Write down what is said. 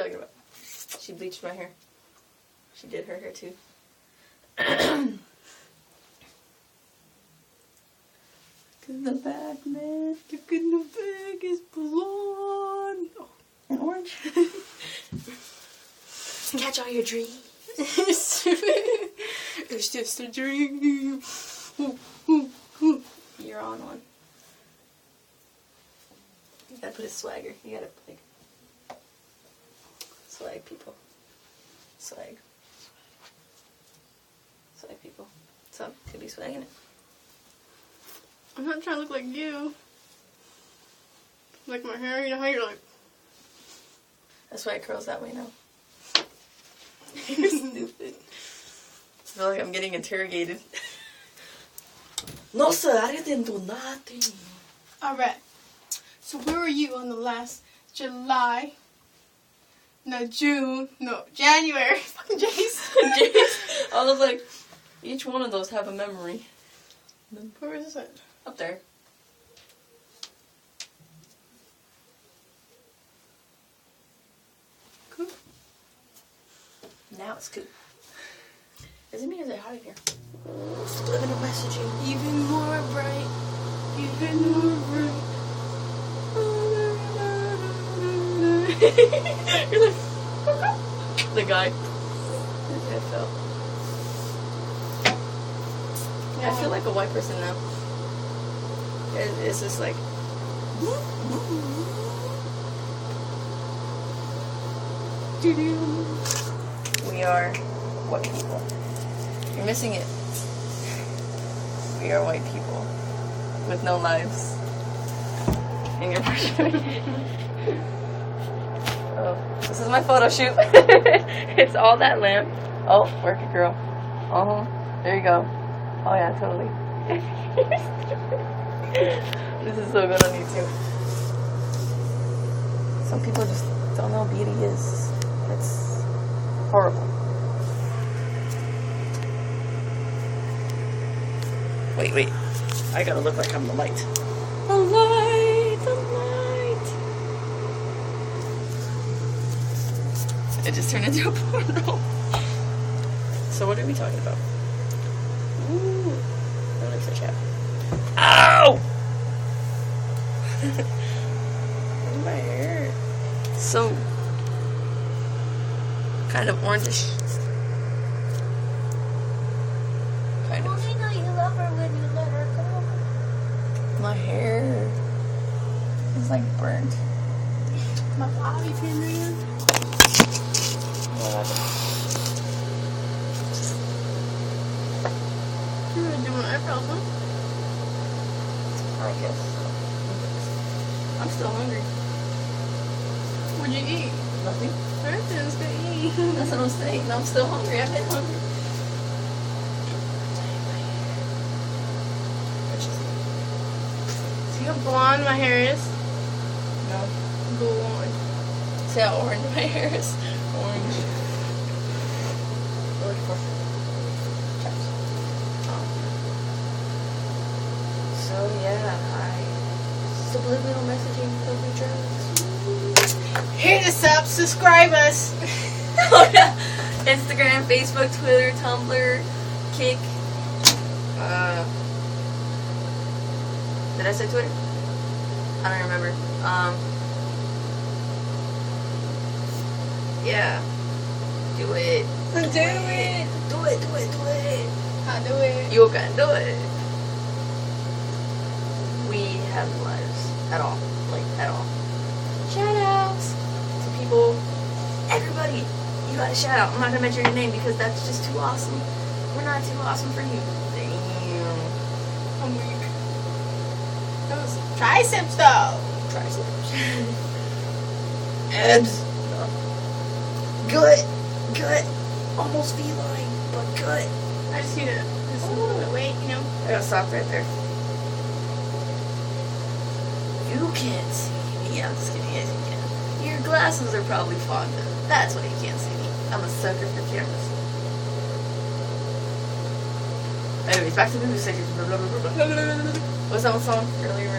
talking about? She bleached my hair. She did her hair too. Look in the back, man. Look in the back. It's blonde. Oh, and orange. Catch all your dreams. It's just a dream. You're on one. You gotta put a swagger. You gotta like swag people. Swag people. So could be swagging it. I'm not trying to look like you. Like my hair, you know how you're like. That's why it curls that way now. You're stupid. I feel like I'm getting interrogated. No, sir, I didn't do nothing. Alright. So where were you on the last July? No, June. No, January. Fucking Jace. I was like, each one of those have a memory. Where is it? Up there. Cool. Now it's cool. Is it me or is it hot in here? Subliminal messaging. Even more bright. Even more bright. You're like, the guy. His head fell. Yeah, I feel like a white person now. It's just like. We are white people. You're missing it. We are white people with no lives in your version. Oh, this is my photo shoot. It's all that lamp. Oh, work it, girl. There you go. Oh yeah, totally. This is so good on YouTube. Some people just don't know beauty is. It's horrible. Wait. I gotta look like I'm the light. The light. It just turned into a porno. So what are we talking about? Ooh. That looks like chat. Ow! Look at my hair. So kind of orangish. Kind of. You know you love her when you let her go. My hair is like burnt. My bobby pin man. You were doing eyebrows, huh? I guess. I'm still hungry. What'd you eat? Nothing. Everything's gonna eat. That's what I'm saying. I'm still hungry. I've been hungry. See how blonde my hair is? No. Blonde. See how orange my hair is? Orange. We're looking for chaps. Oh. So yeah, subliminal messaging, filthy drugs. Hit us up, subscribe us. Oh yeah. Instagram, Facebook, Twitter, Tumblr, Kick. Did I say Twitter? I don't remember. Yeah. Do it. Do it. Do it. I'll do it. You can do it. We have no lives. At all. Like, at all. Shout outs to people. Everybody. You got a shout out. I'm not gonna mention your name because that's just too awesome. We're not too awesome for you. Damn. I'm weak. Those triceps though. Triceps. Abs. Good. Almost feline, but good. I just need to lose a little bit weight, you know. I gotta stop right there. You can't see me. I'm just kidding. Yes, you can. Your glasses are probably fogged up. That's why you can't see me. I'm a sucker for cameras. Anyways, back to the news section. What's that one song earlier?